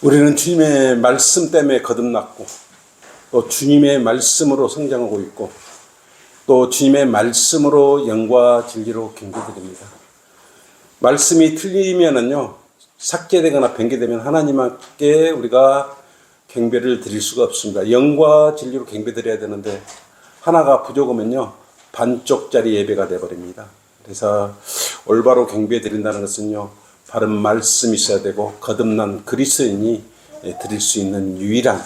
우리는 주님의 말씀 때문에 거듭났고, 또 주님의 말씀으로 성장하고 있고, 또 주님의 말씀으로 영과 진리로 경배드립니다. 말씀이 틀리면은요, 삭제되거나 변개되면 하나님께 우리가 경배를 드릴 수가 없습니다. 영과 진리로 경배드려야 되는데 하나가 부족하면요, 반쪽짜리 예배가 되어버립니다. 그래서 올바로 경배드린다는 것은요, 바른 말씀이 있어야 되고 거듭난 그리스도인이 드릴 수 있는 유일한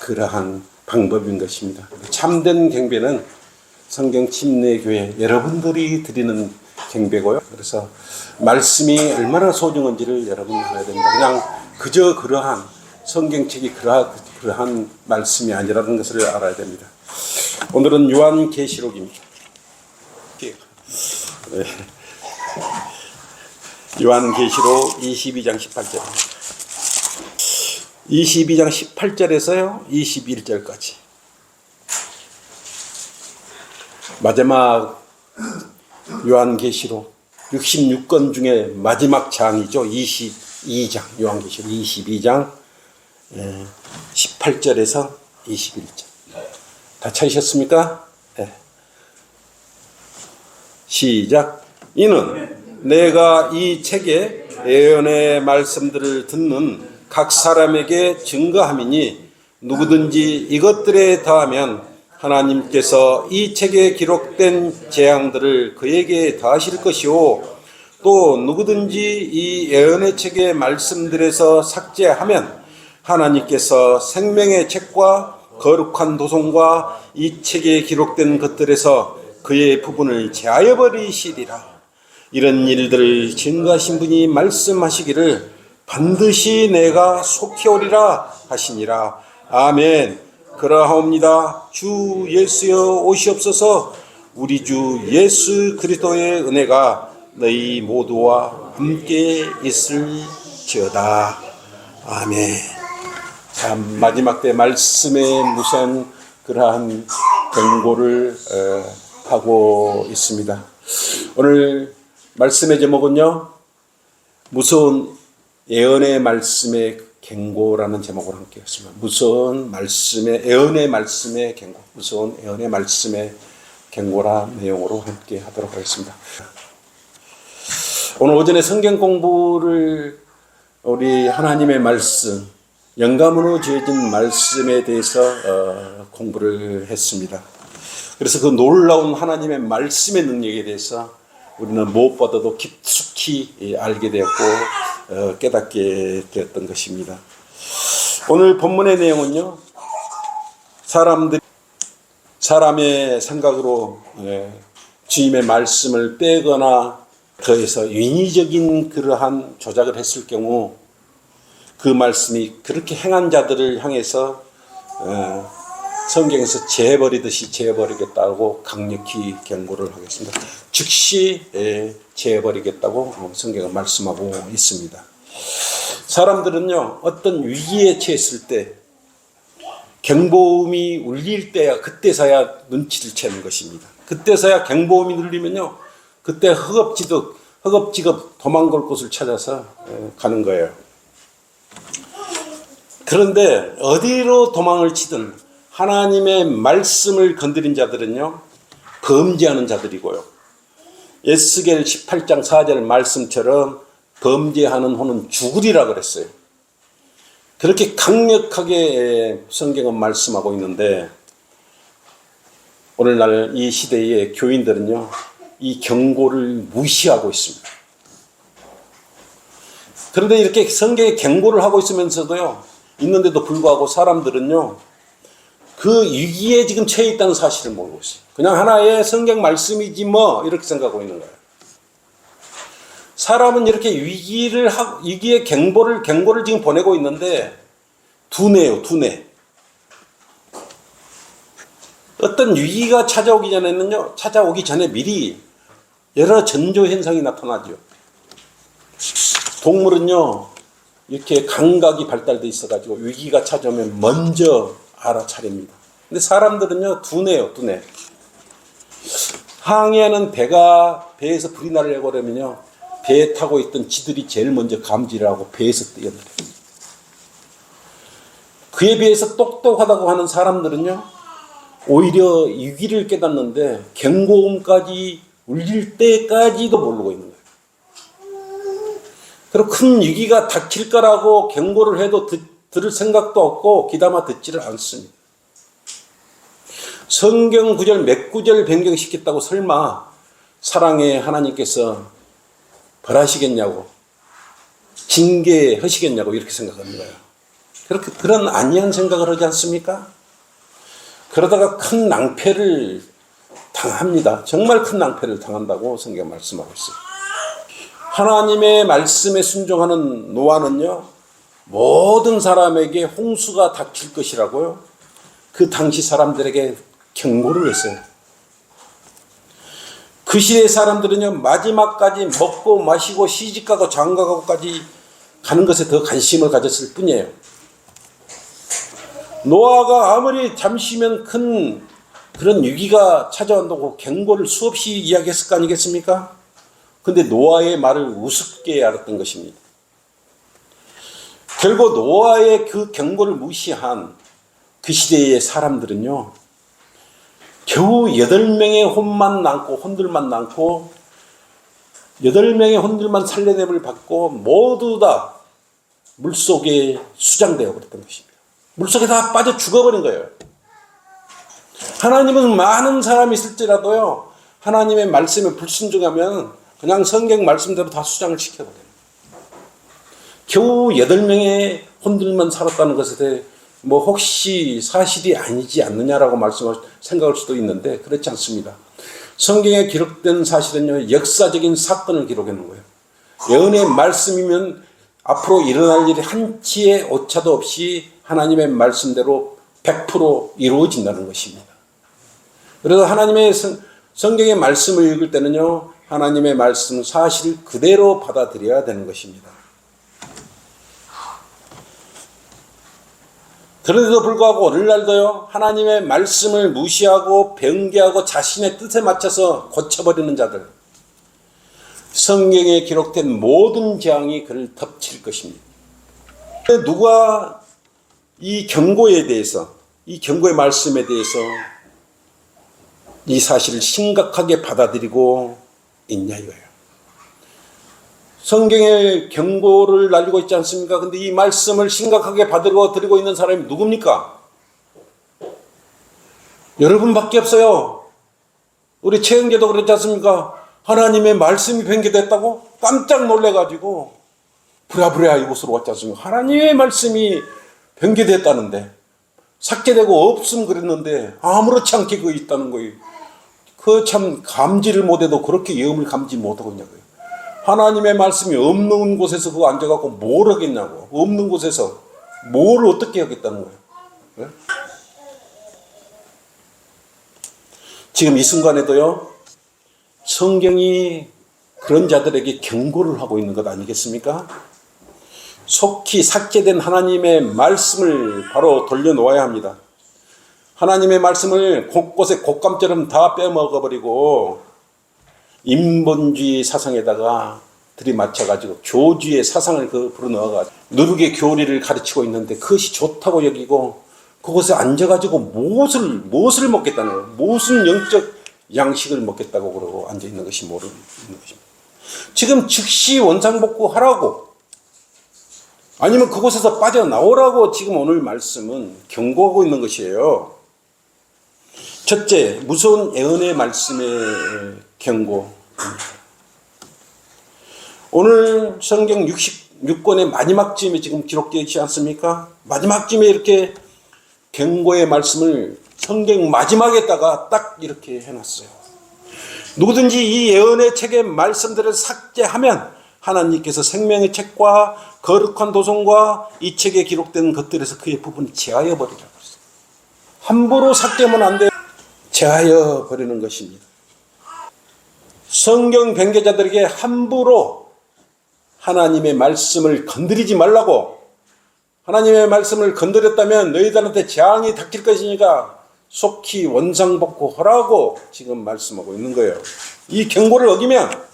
그러한 방법인 것입니다. 참된 경배는 성경 침례교회 여러분들이 드리는 경배고요. 그래서 말씀이 얼마나 소중한지를 여러분 알아야 됩니다. 그냥 그저 그러한 성경책이 그러한 말씀이 아니라는 것을 알아야 됩니다. 오늘은 요한계시록입니다. 네. 요한계시록 22장 18절. 22장 18절에서요, 21절까지. 마지막 요한계시록 66권 중에 마지막 장이죠. 22장, 요한계시록 22장 18절에서 21절. 다 찾으셨습니까? 네. 시작. 이는 내가 이 책에 예언의 말씀들을 듣는 각 사람에게 증거함이니 누구든지 이것들에 더하면 하나님께서 이 책에 기록된 재앙들을 그에게 더하실 것이요, 또 누구든지 이 예언의 책의 말씀들에서 삭제하면 하나님께서 생명의 책과 거룩한 도성과 이 책에 기록된 것들에서 그의 부분을 제하여 버리시리라. 이런 일들을 증거하신 분이 말씀하시기를 반드시 내가 속히 오리라 하시니라. 아멘. 그러하옵니다. 주 예수여 오시옵소서. 우리 주 예수 그리스도의 은혜가 너희 모두와 함께 있을지어다. 아멘. 참 마지막 때 말씀에 무슨 그러한 경고를 하고 있습니다. 오늘 말씀의 제목은요, 무서운 예언의 말씀의 경고라는 제목으로 함께 했습니다. 무서운 말씀의 예언의 말씀의 경고, 무서운 예언의 말씀의 경고라는 내용으로 함께 하도록 하겠습니다. 오늘 오전에 성경 공부를 우리 하나님의 말씀, 영감으로 지어진 말씀에 대해서 공부를 했습니다. 그래서 그 놀라운 하나님의 말씀의 능력에 대해서 우리는 무엇보다도 깊숙이 알게 되었고 깨닫게 되었던 것입니다. 오늘 본문의 내용은요, 사람의 생각으로 주님의 말씀을 빼거나 더해서 인위적인 그러한 조작을 했을 경우 그 말씀이 그렇게 행한 자들을 향해서 성경에서 제해버리듯이 제해버리겠다고 강력히 경고를 하겠습니다. 즉시 제해버리겠다고 성경은 말씀하고 있습니다. 사람들은요, 어떤 위기에 처했을 때 경보음이 울릴 때야 그때서야 눈치를 채는 것입니다. 그때서야 경보음이 울리면요, 그때 허겁지겁 도망갈 곳을 찾아서 가는 거예요. 그런데 어디로 도망을 치든 하나님의 말씀을 건드린 자들은요, 범죄하는 자들이고요. 에스겔 18장 4절 말씀처럼 범죄하는 혼은 죽으리라 그랬어요. 그렇게 강력하게 성경은 말씀하고 있는데, 오늘날 이 시대의 교인들은요, 이 경고를 무시하고 있습니다. 그런데 이렇게 성경에 경고를 하고 있는데도 불구하고 사람들은요, 그 위기에 지금 처해 있다는 사실을 모르고 있어요. 그냥 하나의 성경 말씀이지 뭐, 이렇게 생각하고 있는 거예요. 사람은 이렇게 위기의 경고를 지금 보내고 있는데, 두뇌요, 두뇌. 어떤 위기가 찾아오기 전에 미리 여러 전조 현상이 나타나죠. 동물은요, 이렇게 감각이 발달돼 있어가지고 위기가 찾아오면 먼저 알아차립니다. 근데 사람들은요, 두뇌요, 두뇌. 항해하는 배에서 불이 나려고 그러면요, 배에 타고 있던 지들이 제일 먼저 감지를 하고 배에서 뛰어내려요. 그에 비해서 똑똑하다고 하는 사람들은요, 오히려 위기를 깨닫는데 경고음까지 울릴 때까지도 모르고 있는 거예요. 그리고 큰 위기가 닥칠 거라고 경고를 해도 들을 생각도 없고 귀담아 듣지를 않습니다. 성경 구절 몇 구절 변경시켰다고 설마 사랑의 하나님께서 벌하시겠냐고, 징계하시겠냐고 이렇게 생각하는 거예요. 그런 안이한 생각을 하지 않습니까? 그러다가 큰 낭패를 당합니다. 정말 큰 낭패를 당한다고 성경 말씀하고 있어요. 하나님의 말씀에 순종하는 노아는요, 모든 사람에게 홍수가 닥칠 것이라고요, 그 당시 사람들에게 경고를 했어요. 그 시대의 사람들은요, 마지막까지 먹고 마시고 시집가고 장가가고까지 가는 것에 더 관심을 가졌을 뿐이에요. 노아가 아무리 잠시면 큰 그런 위기가 찾아온다고 경고를 수없이 이야기했을 거 아니겠습니까? 근데 노아의 말을 우습게 알았던 것입니다. 결국 노아의 그 경고를 무시한 그 시대의 사람들은요, 겨우 8명의 혼들만 남고 8명의 혼들만 살려냄을 받고 모두 다 물속에 수장되어 버렸던 것입니다. 물속에 다 빠져 죽어버린 거예요. 하나님은 많은 사람이 있을지라도요, 하나님의 말씀에 불순종하면 그냥 성경 말씀대로 다 수장을 시켜버려요. 겨우 8명의 혼들만 살았다는 것에 대해 뭐 혹시 사실이 아니지 않느냐라고 생각할 수도 있는데 그렇지 않습니다. 성경에 기록된 사실은요, 역사적인 사건을 기록해 놓은 거예요. 예언의 말씀이면 앞으로 일어날 일이 한치의 오차도 없이 하나님의 말씀대로 100% 이루어진다는 것입니다. 그래서 하나님의 성경의 말씀을 읽을 때는요, 하나님의 말씀 사실 그대로 받아들여야 되는 것입니다. 그런데도 불구하고 오늘날도요, 하나님의 말씀을 무시하고 변개하고 자신의 뜻에 맞춰서 고쳐버리는 자들, 성경에 기록된 모든 재앙이 그를 덮칠 것입니다. 누가 이 경고에 대해서, 이 경고의 말씀에 대해서 이 사실을 심각하게 받아들이고 있냐 이거예요. 성경의 경고를 날리고 있지 않습니까? 근데 이 말씀을 심각하게 받아들이고 있는 사람이 누굽니까? 여러분밖에 없어요. 우리 최영재도 그랬지 않습니까? 하나님의 말씀이 변개됐다고 깜짝 놀래가지고 부랴부랴 이곳으로 왔지 않습니까? 하나님의 말씀이 변개됐다는데, 삭제되고 없음 그랬는데 아무렇지 않게 그거 있다는 거예요. 그 참 감지를 못해도 그렇게 예언을 감지 못하고 있냐고요. 하나님의 말씀이 없는 곳에서 그거 앉아갖고 뭘 하겠냐고. 없는 곳에서 뭘 어떻게 하겠다는 거예요. 네? 지금 이 순간에도요, 성경이 그런 자들에게 경고를 하고 있는 것 아니겠습니까? 속히 삭제된 하나님의 말씀을 바로 돌려놓아야 합니다. 하나님의 말씀을 곳곳에 곶감처럼 다 빼먹어버리고 인본주의 사상에다가 들이맞춰가지고 교주의 사상을 불어넣어가지고 누르게 교리를 가르치고 있는데 그것이 좋다고 여기고 그곳에 앉아가지고 무엇을 먹겠다는 거예요. 무슨 영적 양식을 먹겠다고 그러고 앉아있는 것이 모르는 것입니다. 지금 즉시 원상복구 하라고, 아니면 그곳에서 빠져나오라고 지금 오늘 말씀은 경고하고 있는 것이에요. 첫째, 무서운 예언의 말씀의 경고. 오늘 성경 66권의 마지막 쯤에 지금 기록되어 있지 않습니까? 마지막 쯤에 이렇게 경고의 말씀을 성경 마지막에다가 딱 이렇게 해놨어요. 누구든지 이 예언의 책의 말씀들을 삭제하면 하나님께서 생명의 책과 거룩한 도성과 이 책에 기록된 것들에서 그의 부분을 제하여 버리라고 했어요. 함부로 삭제하면 안 돼요. 제하여 버리는 것입니다. 성경 변개자들에게 함부로 하나님의 말씀을 건드리지 말라고, 하나님의 말씀을 건드렸다면 너희들한테 재앙이 닥칠 것이니까 속히 원상복구하라고 지금 말씀하고 있는 거예요. 이 경고를 어기면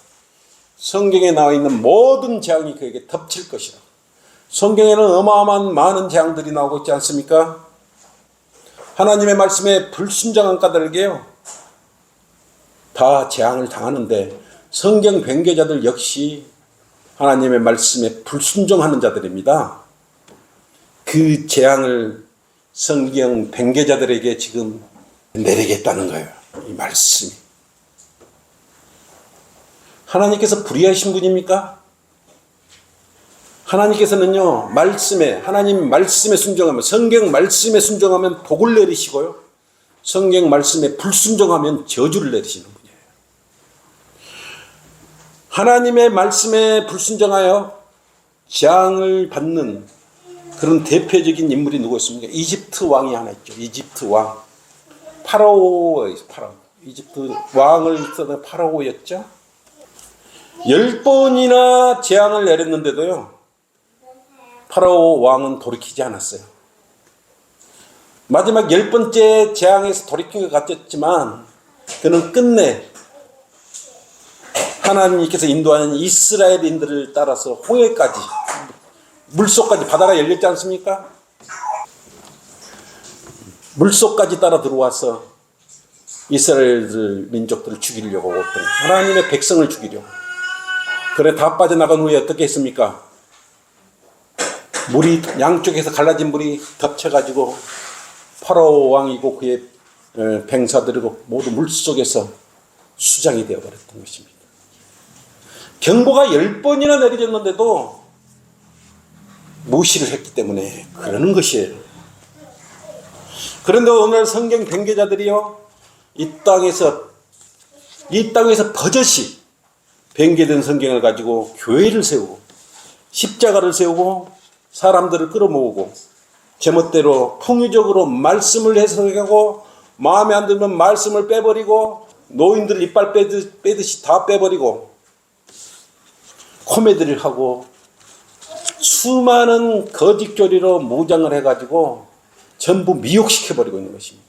성경에 나와 있는 모든 재앙이 그에게 덮칠 것이라. 성경에는 어마어마한 많은 재앙들이 나오고 있지 않습니까? 하나님의 말씀에 불순종한 까닭에요 다 재앙을 당하는데, 성경 변개자들 역시 하나님의 말씀에 불순종하는 자들입니다. 그 재앙을 성경 변개자들에게 지금 내리겠다는 거예요. 이 말씀이. 하나님께서 불의하신 분입니까? 하나님께서는요, 하나님 말씀에 순종하면, 성경 말씀에 순종하면 복을 내리시고요, 성경 말씀에 불순종하면 저주를 내리시는 분이에요. 하나님의 말씀에 불순종하여 재앙을 받는 그런 대표적인 인물이 누구였습니까? 이집트 왕이 하나 있죠. 이집트 왕. 파라오. 이집트 왕을 쓰던 파라오였죠. 10번이나 재앙을 내렸는데도요, 파라오 왕은 돌이키지 않았어요. 마지막 10번째 재앙에서 돌이킨 것 같았지만, 그는 끝내 하나님께서 인도하는 이스라엘인들을 따라서 홍해까지, 물속까지, 바다가 열렸지 않습니까? 물속까지 따라 들어와서 이스라엘 민족들을 죽이려고 했던, 하나님의 백성을 죽이려고. 그래 다 빠져나간 후에 어떻게 했습니까? 물이 양쪽에서 갈라진 물이 덮쳐가지고 파라오 왕이고 그의 병사들이고 모두 물속에서 수장이 되어버렸던 것입니다. 경보가 10번이나 내려졌는데도 무시를 했기 때문에 그러는 것이에요. 그런데 오늘 성경 변개자들이요, 이 땅에서 버젓이 변개된 성경을 가지고 교회를 세우고 십자가를 세우고 사람들을 끌어모으고 제멋대로 풍요적으로 말씀을 해석하고, 마음에 안 들면 말씀을 빼버리고, 노인들 이빨 빼듯이 다 빼버리고 코미디를 하고 수많은 거짓 교리로 무장을 해가지고 전부 미혹시켜버리고 있는 것입니다.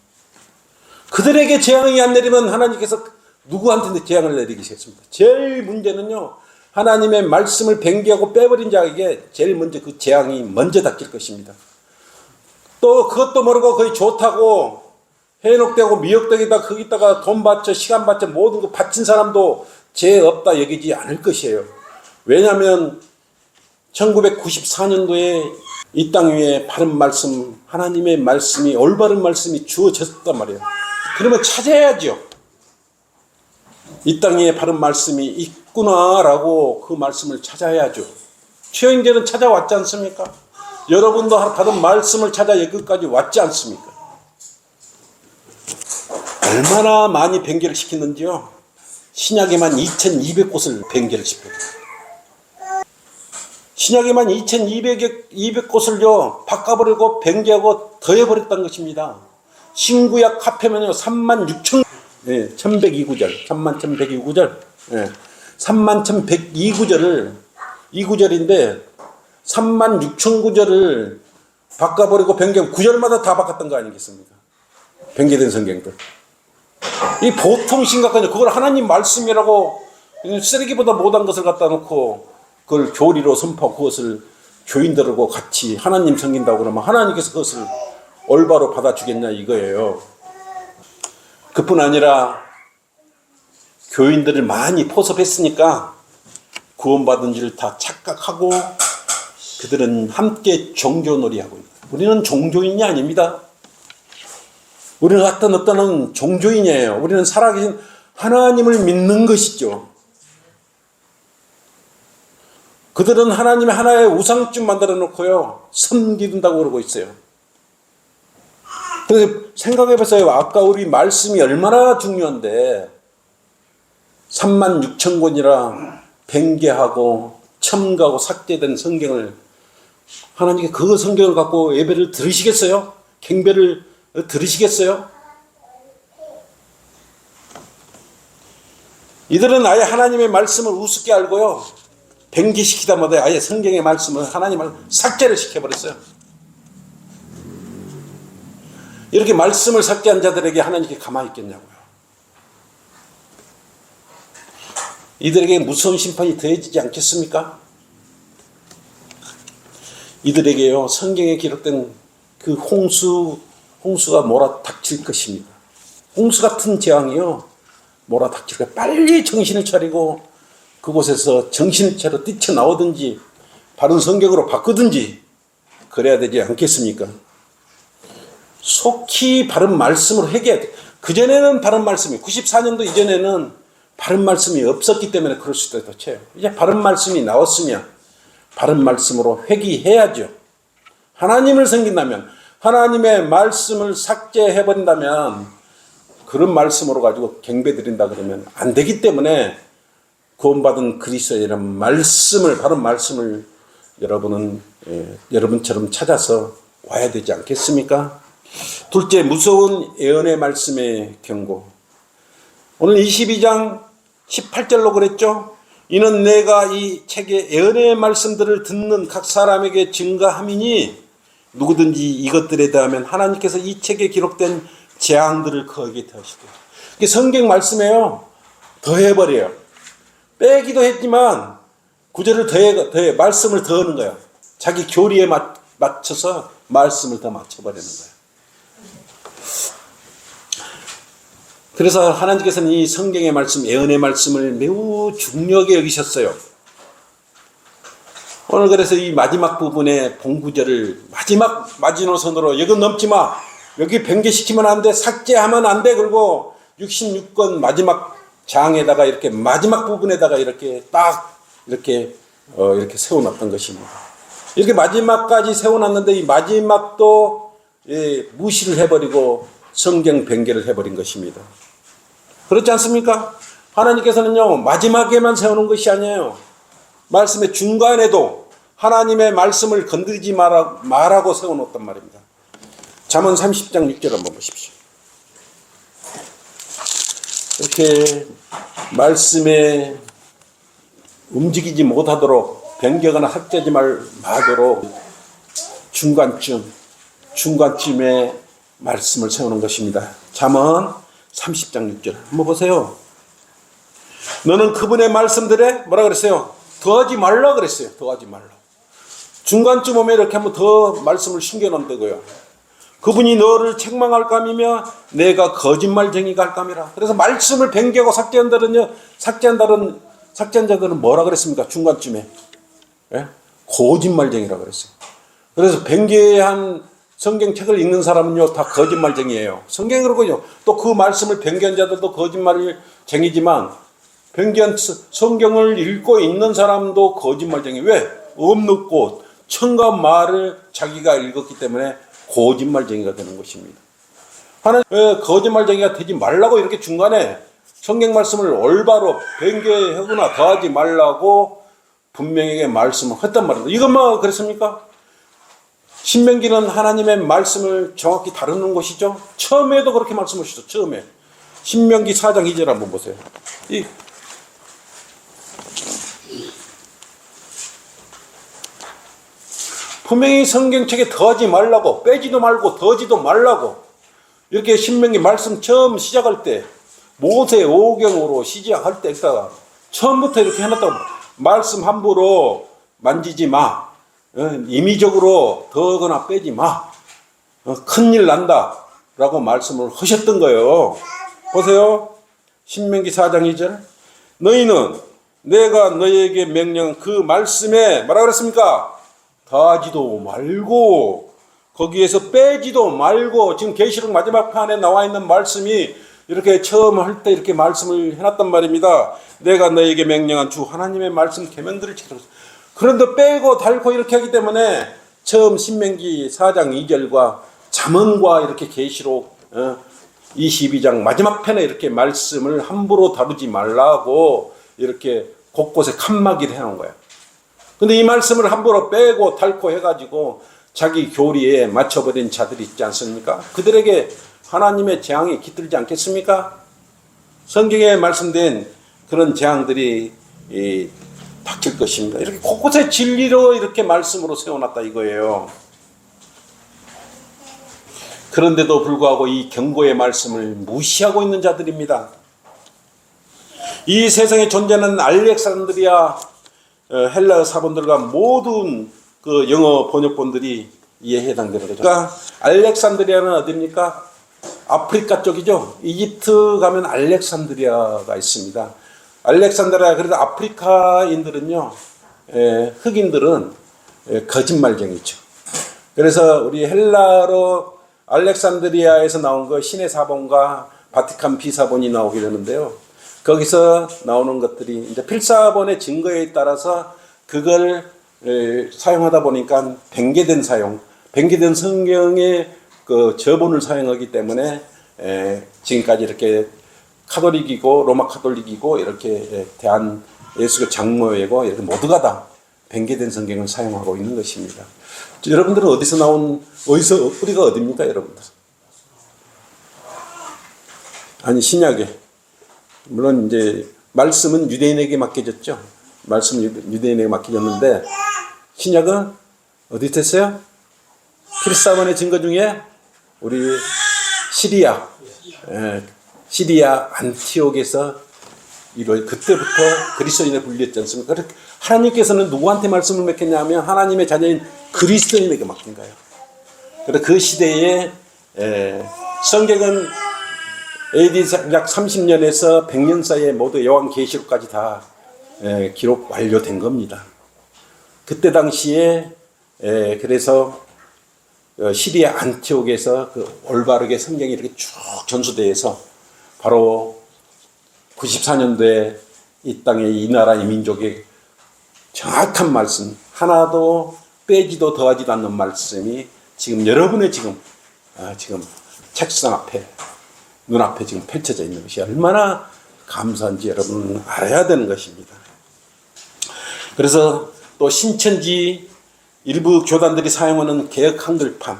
그들에게 재앙이 안 내리면 하나님께서 누구한테 재앙을 내리시겠습니까? 제일 문제는요, 하나님의 말씀을 변개하고 빼버린 자에게 제일 먼저 그 재앙이 먼저 닥칠 것입니다. 또 그것도 모르고 거의 좋다고 해놓되고 미혹되기다 거기다가 돈 바쳐 시간 바쳐 모든 거 바친 사람도 죄 없다 여기지 않을 것이에요. 왜냐하면 1994년도에 이 땅 위에 바른 말씀, 하나님의 말씀이, 올바른 말씀이 주어졌단 말이에요. 그러면 찾아야죠. 이 땅 위에 바른 말씀이 있구나라고 그 말씀을 찾아야죠. 최영재는 찾아왔지 않습니까? 여러분도 받은 말씀을 찾아 여기까지 왔지 않습니까? 얼마나 많이 변개를 시켰는지요. 신약에만 2200곳을 변개를 시켰어요. 신약에만 2200곳을요 바꿔버리고 변개하고 더해버렸던 것입니다. 신구약 합해면요 36,000, 1102구절, 31,102구절, 31,102구절을 2구절인데 36,000구절을 바꿔버리고 변경, 구절마다 다 바꿨던 거 아니겠습니까? 변개된 성경들. 이 보통 심각한, 그걸 하나님 말씀이라고 쓰레기보다 못한 것을 갖다 놓고 그걸 교리로 선포하고 그것을 교인들하고 같이 하나님 섬긴다고 그러면 하나님께서 그것을 올바로 받아주겠냐 이거예요. 그뿐 아니라 교인들을 많이 포섭했으니까 구원받은 줄을 다 착각하고 그들은 함께 종교놀이하고 있다. 우리는 종교인이 아닙니다. 우리는 어떤 종교인이에요. 우리는 살아계신 하나님을 믿는 것이죠. 그들은 하나님의 하나의 우상집 만들어 놓고요 섬긴다고 그러고 있어요. 그래서 생각해보세요. 아까 우리 말씀이 얼마나 중요한데 36,000권이라 변개하고 첨가하고 삭제된 성경을, 하나님께 그 성경을 갖고 예배를 들으시겠어요? 경배를 들으시겠어요? 이들은 아예 하나님의 말씀을 우습게 알고요 변개시키다 못해 아예 성경의 말씀을, 하나님을 삭제를 시켜버렸어요. 이렇게 말씀을 삭제한 자들에게 하나님께 가만히 있겠냐고요. 이들에게 무서운 심판이 더해지지 않겠습니까? 이들에게요, 성경에 기록된 그 홍수가 몰아닥칠 것입니다. 홍수 같은 재앙이요, 몰아닥칠 거예요. 빨리 정신을 차리고 그곳에서 정신을 차려 뛰쳐나오든지 바른 성경으로 바꾸든지 그래야 되지 않겠습니까? 속히 바른 말씀으로 회개해야 돼. 그전에는 바른 말씀이, 94년도 이전에는 바른 말씀이 없었기 때문에 그럴 수도 있죠. 이제 바른 말씀이 나왔으면 바른 말씀으로 회개해야죠. 하나님을 섬긴다면, 하나님의 말씀을 삭제해버린다면, 그런 말씀으로 가지고 경배드린다 그러면 안 되기 때문에 구원받은 그리스도인이라는 말씀을, 바른 말씀을 여러분은 여러분처럼 찾아서 와야 되지 않겠습니까? 둘째, 무서운 예언의 말씀의 경고. 오늘 22장 18절로 그랬죠. 이는 내가 이 책의 예언의 말씀들을 듣는 각 사람에게 증거함이니 누구든지 이것들에 대하면 하나님께서 이 책에 기록된 재앙들을 그에게 더하시고. 이게 성경 말씀에요, 더해버려요. 빼기도 했지만 구절을 더해 말씀을 더하는 거예요. 자기 교리에 맞춰서 말씀을 더 맞춰버리는 거예요. 그래서 하나님께서는 이 성경의 말씀, 예언의 말씀을 매우 중요하게 여기셨어요. 오늘 그래서 이 마지막 부분의 본구절을 마지막 마지노선으로, 이건 넘지 마, 여기 변개시키면 안 돼, 삭제하면 안 돼, 그리고 66권 마지막 장에다가 이렇게 마지막 부분에다가 이렇게 딱 이렇게 세워놨던 것입니다. 이렇게 마지막까지 세워놨는데 이 마지막도 무시를 해버리고 성경 변개를 해버린 것입니다. 그렇지 않습니까? 하나님께서는요, 마지막에만 세우는 것이 아니에요. 말씀의 중간에도 하나님의 말씀을 건드리지 말라고 세워놓았단 말입니다. 잠언 30장 6절 한번 보십시오. 이렇게 말씀에 움직이지 못하도록, 변경하거나 삭제하지 말도록 중간쯤에 말씀을 세우는 것입니다. 잠언 30장 6절 한번 보세요. 너는 그분의 말씀들에 뭐라 그랬어요? 더하지 말라 그랬어요. 더하지 말라. 중간쯤 오면 이렇게 한번 더 말씀을 숨겨놓는다고요. 그분이 너를 책망할 감이며 내가 거짓말쟁이가 할 감이라. 그래서 말씀을 변개하고 삭제한 자들은 뭐라 그랬습니까? 중간쯤에 거짓말쟁이라 그랬어요. 그래서 변개한 성경책을 읽는 사람은요, 다 거짓말쟁이에요. 성경이 그러고요. 또 그 말씀을 변개한 자들도 거짓말쟁이지만 변개한 성경을 읽고 있는 사람도 거짓말쟁이. 왜? 없는 꽃, 천가 말을 자기가 읽었기 때문에 거짓말쟁이가 되는 것입니다. 하나님 거짓말쟁이가 되지 말라고 이렇게 중간에 성경 말씀을 올바로 변개하거나 더하지 말라고 분명하게 말씀을 했단 말입니다. 이것만 그랬습니까? 신명기는 하나님의 말씀을 정확히 다루는 것이죠. 처음에도 그렇게 말씀하시죠. 처음에 신명기 4장 2절 한번 보세요. 분명히 성경책에 더하지 말라고, 빼지도 말고 더하지도 말라고, 이렇게 신명기 말씀 처음 시작할 때 모세 5경으로 시작할 때 처음부터 이렇게 해놨다고. 말씀 함부로 만지지 마, 임의적으로 더하거나 빼지 마, 큰일 난다 라고 말씀을 하셨던 거예요. 보세요. 신명기 4장 2절. 너희는 내가 너희에게 명령한 그 말씀에 뭐라 그랬습니까? 더하지도 말고 거기에서 빼지도 말고, 지금 계시록 마지막 편에 나와 있는 말씀이 이렇게 처음 할 때 이렇게 말씀을 해놨단 말입니다. 내가 너에게 명령한 주 하나님의 말씀 계명들을 지키라. 그런데 빼고 달고 이렇게 하기 때문에 처음 신명기 4장 2절과 잠언과 이렇게 계시록 22장 마지막 편에 이렇게 말씀을 함부로 다루지 말라고 이렇게 곳곳에 칸막이를 해놓은 거예요. 근데 이 말씀을 함부로 빼고 달고 해가지고 자기 교리에 맞춰버린 자들이 있지 않습니까? 그들에게 하나님의 재앙이 깃들지 않겠습니까? 성경에 말씀된 그런 재앙들이 닥칠 것입니다. 이렇게 곳곳에 진리로 이렇게 말씀으로 세워놨다 이거예요. 그런데도 불구하고 이 경고의 말씀을 무시하고 있는 자들입니다. 이 세상에 존재하는 알렉산드리아 헬라 사본들과 모든 그 영어 번역본들이 이에 해당되는 거죠. 그러니까 알렉산드리아는 어디입니까? 아프리카 쪽이죠. 이집트 가면 알렉산드리아가 있습니다. 알렉산드리아, 그래도 아프리카인들은요, 흑인들은 거짓말쟁이죠. 그래서 우리 헬라로 알렉산드리아에서 나온 거 신의 사본과 바티칸 비사본이 나오게 되는데요. 거기서 나오는 것들이 이제 필사본의 증거에 따라서 그걸 사용하다 보니까 변개된 사용, 변개된 성경의 그 저본을 사용하기 때문에 지금까지 이렇게 카톨릭이고 로마 카톨릭이고 이렇게 대한 예수교 장로회고 이렇게 모두가 다 변개된 성경을 사용하고 있는 것입니다. 여러분들은 어디서 뿌리가 어디입니까, 여러분들? 아니, 신약에 물론 이제 말씀은 유대인에게 맡겨졌죠. 말씀은 유대인에게 맡겨졌는데 신약은 어디 됐어요? 필사본의 증거 중에 우리 시리아 안티옥에서 그때부터 그리스도인에 불렸지 않습니까? 하나님께서는 누구한테 말씀을 맡겼냐면 하나님의 자녀인 그리스도인에게 맡긴 거예요. 그래서 그 시대에 성경은 AD 약 30년에서 100년 사이에 모두 요한계시록까지 다 기록 완료된 겁니다. 그때 당시에 그래서 시리아 안티옥에서 그 올바르게 성경이 이렇게 쭉 전수되어서 바로 94년도에 이 땅에 이 나라 이 민족의 정확한 말씀, 하나도 빼지도 더하지도 않는 말씀이 지금 여러분의 지금 책상 앞에 눈앞에 지금 펼쳐져 있는 것이 얼마나 감사한지 여러분은 알아야 되는 것입니다. 그래서 또 신천지 일부 교단들이 사용하는 개역 한글판,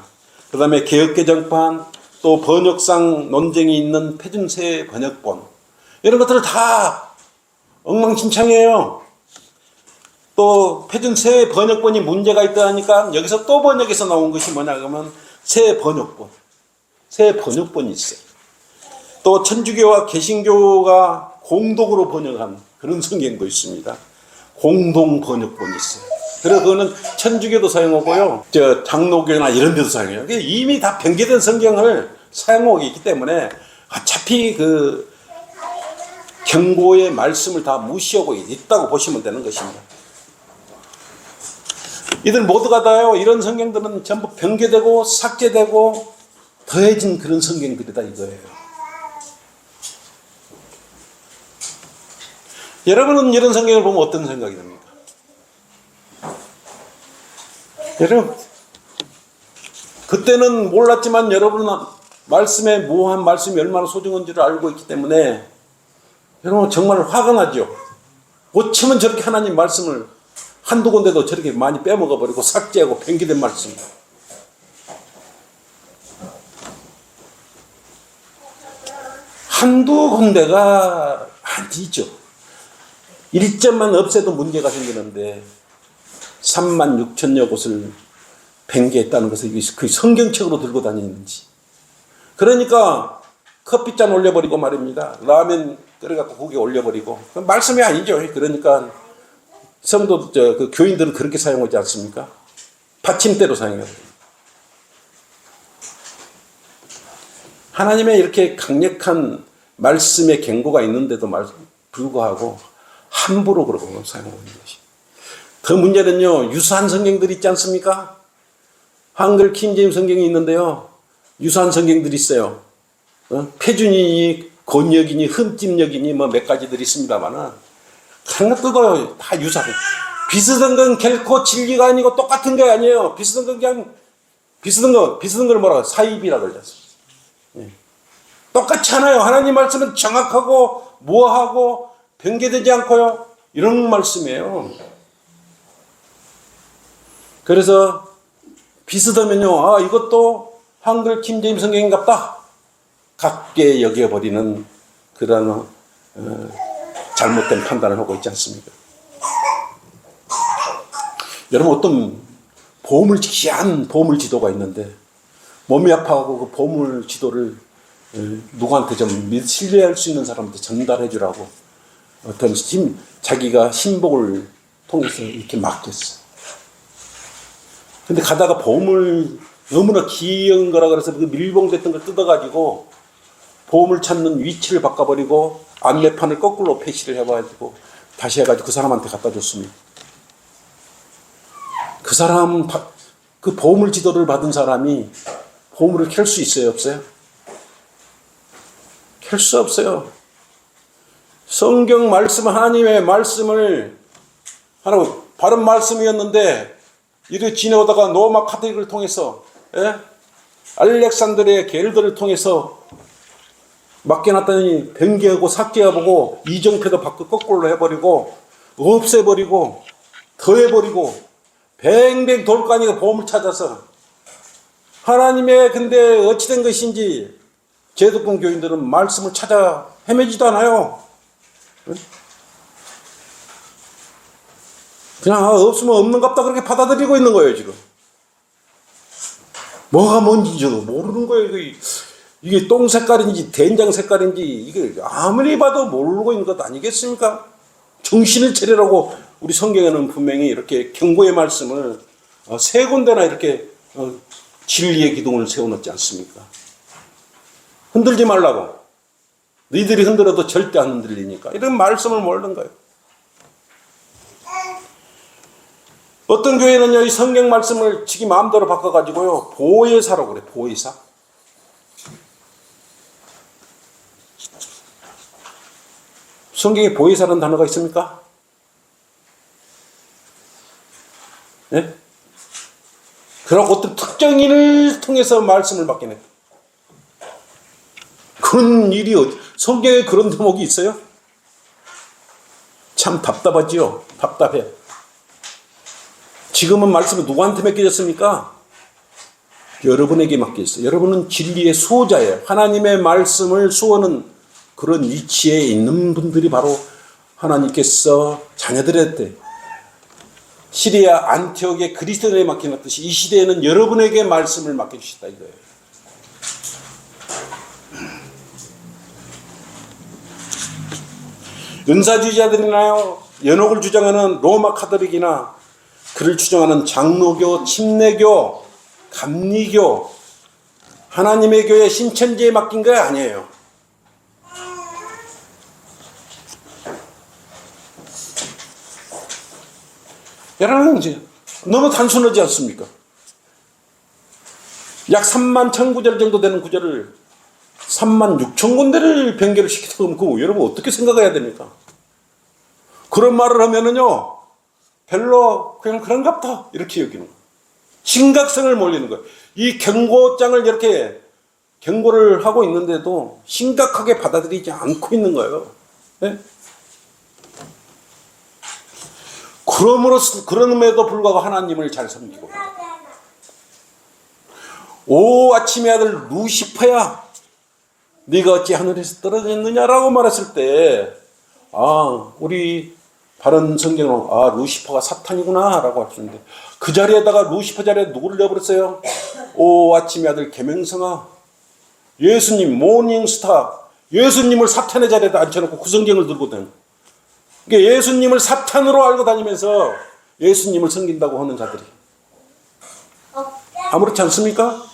그 다음에 개역 개정판, 또 번역상 논쟁이 있는 표준세 번역본, 이런 것들을 다 엉망진창이에요. 또 표준세 번역본이 문제가 있다 하니까 여기서 또 번역에서 나온 것이 뭐냐 그러면 새 번역본이 있어요. 또 천주교와 개신교가 공동으로 번역한 그런 성경도 있습니다. 공동 번역본이 있어요. 그래서 그거는 천주교도 사용하고요, 장로교나 이런 데도 사용해요. 이미 다 변개된 성경을 사용하고 있기 때문에 어차피 그 경고의 말씀을 다 무시하고 있다고 보시면 되는 것입니다. 이들 모두가 다요, 이런 성경들은 전부 변개되고 삭제되고 더해진 그런 성경들이다 이거예요. 여러분은 이런 성경을 보면 어떤 생각이 듭니까? 여러분, 그때는 몰랐지만 여러분은 말씀에 무한 말씀이 얼마나 소중한지를 알고 있기 때문에 여러분 정말 화가 나죠. 어쩌면 저렇게 하나님 말씀을 한두 군데도 저렇게 많이 빼먹어버리고 삭제하고 변기된 말씀. 한두 군데가 아니죠. 1점만 없애도 문제가 생기는데 3만 6천여 곳을 변개했다는 것을 그 성경책으로 들고 다니는지. 그러니까 커피잔 올려버리고 말입니다. 라면 끓여갖고 고기 올려버리고. 말씀이 아니죠. 그러니까 성도, 그 교인들은 그렇게 사용하지 않습니까? 받침대로 사용해요. 하나님의 이렇게 강력한 말씀의 경고가 있는데도 불구하고 함부로 그러고 사용하고 있는 것이. 더 문제는요, 유사한 성경들이 있지 않습니까? 한글 킹제임 성경이 있는데요, 유사한 성경들이 있어요. 표준이니 권역이니 흠집역이니 뭐 몇 가지들이 있습니다만은 그런 것들도 다 유사해. 비슷한 건 결코 진리가 아니고 똑같은 게 아니에요. 비슷한 건 그냥 비슷한 걸 뭐라고 사입이라 그러지. 똑같지 않아요. 하나님 말씀은 정확하고 무화하고 변개되지 않고요, 이런 말씀이에요. 그래서 비슷하면요, 이것도 한글 킹제임 성경인갑다 같게 여겨버리는 그런 잘못된 판단을 하고 있지 않습니까? 여러분, 어떤 보물지기한 보물지도가 있는데 몸이 아파하고 그 보물지도를 누구한테 좀 신뢰할 수 있는 사람한테 전달해 주라고 자기가 신복을 통해서 이렇게 맡겼어. 근데 가다가 보물 너무나 귀여운 거라 그래서 그 밀봉됐던 걸 뜯어가지고 보물 찾는 위치를 바꿔버리고 안내판을 거꾸로 패시를 해가지고 다시 해가지고 그 사람한테 갖다 줬습니다. 그 사람, 그 보물 지도를 받은 사람이 보물을 켤 수 있어요, 없어요? 켤 수 없어요. 성경 말씀, 하나님의 말씀을, 하나님, 바른 말씀이었는데, 이를 지내오다가 로마 카톨릭을 통해서, 알렉산드리아 게르드를 통해서 맡겨놨더니 변개하고 삭제해보고 이정표도 바꿔 거꾸로 해버리고 없애버리고 더해버리고 뱅뱅 돌고 다니고 보물 찾아서 하나님의 근데 어찌된 것인지 제도권 교인들은 말씀을 찾아 헤매지도 않아요. 그냥 없으면 없는갑다 그렇게 받아들이고 있는 거예요 지금. 뭐가 뭔지 저도 모르는 거예요. 이게 똥 색깔인지 된장 색깔인지 이게 아무리 봐도 모르고 있는 것 아니겠습니까? 정신을 차리라고 우리 성경에는 분명히 이렇게 경고의 말씀을 세 군데나 이렇게 진리의 기둥을 세워놓지 않습니까? 흔들지 말라고. 너희들이 흔들어도 절대 안 흔들리니까. 이런 말씀을 모르는 거예요. 어떤 교회는요, 이 성경 말씀을 지기 마음대로 바꿔가지고요, 보혜사라고 그래, 보혜사. 성경에 보혜사라는 단어가 있습니까? 네? 그런 어떤 특정인을 통해서 말씀을 맡기네. 그런 일이 성경에 그런 대목이 있어요? 참 답답하지요. 답답해. 지금은 말씀이 누구한테 맡겨졌습니까? 여러분에게 맡겨졌어요. 여러분은 진리의 수호자예요. 하나님의 말씀을 수호하는 그런 위치에 있는 분들이 바로 하나님께서 자녀들한테 시리아 안티옥의 그리스도인에 맡겨놨듯이 이 시대에는 여러분에게 말씀을 맡겨주셨다 이거예요. 은사주의자들이나요, 연옥을 주장하는 로마 카톨릭이나 그를 추종하는 장로교, 침례교, 감리교, 하나님의 교회 신천지에 맡긴 거 아니에요. 여러분, 이제 너무 단순하지 않습니까? 약 3만 1,000구절 정도 되는 구절을 3만 6천 군데를 변개를 시키면 그 여러분 어떻게 생각해야 됩니까? 그런 말을 하면은요, 별로 그냥 그런갑다 이렇게 여기는 거예요. 심각성을 몰리는 거예요. 이 경고장을 이렇게 경고를 하고 있는데도 심각하게 받아들이지 않고 있는 거예요. 네? 그럼에도 불구하고 하나님을 잘 섬기고, 오 아침의 아들 루시퍼야, 네가 어찌 하늘에서 떨어졌느냐라고 말했을 때, 우리 바른 성경은 루시퍼가 사탄이구나 라고 할 수 있는데, 그 자리에다가 루시퍼 자리에 누구를 내버렸어요? 오 아침의 아들 계명성아, 예수님 모닝스타, 예수님을 사탄의 자리에다 앉혀놓고 그 성경을 들고 다니는, 그러니까 예수님을 사탄으로 알고 다니면서 예수님을 섬긴다고 하는 자들이 아무렇지 않습니까?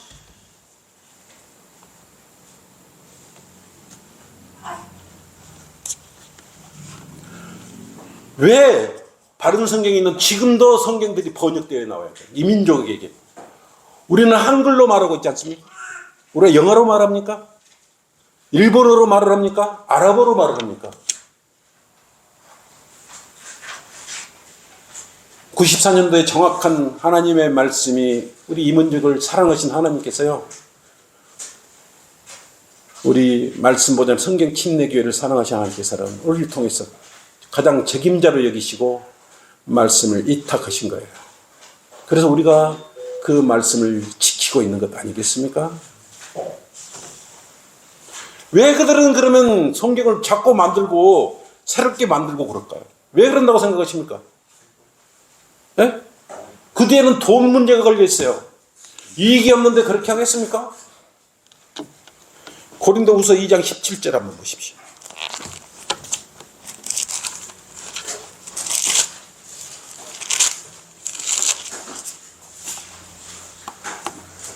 왜 바른 성경이 있는 지금도 성경들이 번역되어 나와야 돼요? 이 민족에게. 우리는 한글로 말하고 있지 않습니까? 우리가 영어로 말합니까? 일본어로 말을 합니까? 아랍어로 말을 합니까? 94년도에 정확한 하나님의 말씀이 우리 이 민족을 사랑하신 하나님께서요, 우리 말씀보다는 성경 침례교회를 사랑하신 하나님께서는 우리를 통해서 가장 책임자로 여기시고 말씀을 이탁하신 거예요. 그래서 우리가 그 말씀을 지키고 있는 것 아니겠습니까? 왜 그들은 그러면 성경을 자꾸 만들고 새롭게 만들고 그럴까요? 왜 그런다고 생각하십니까? 네? 그 뒤에는 돈 문제가 걸려 있어요. 이익이 없는데 그렇게 하겠습니까? 고린도후서 2장 17절 한번 보십시오.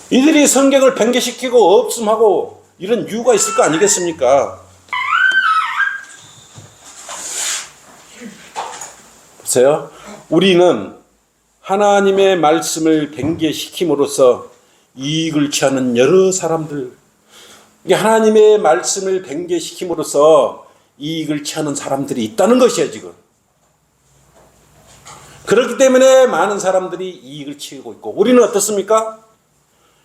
이들이 성경을 변개시키고 없음하고 이런 이유가 있을 거 아니겠습니까? 보세요. 우리는 하나님의 말씀을 변개시킴으로써 이익을 취하는 여러 사람들, 하나님의 말씀을 변개시킴으로써 이익을 취하는 사람들이 있다는 것이에요, 지금. 그렇기 때문에 많은 사람들이 이익을 취하고 있고, 우리는 어떻습니까?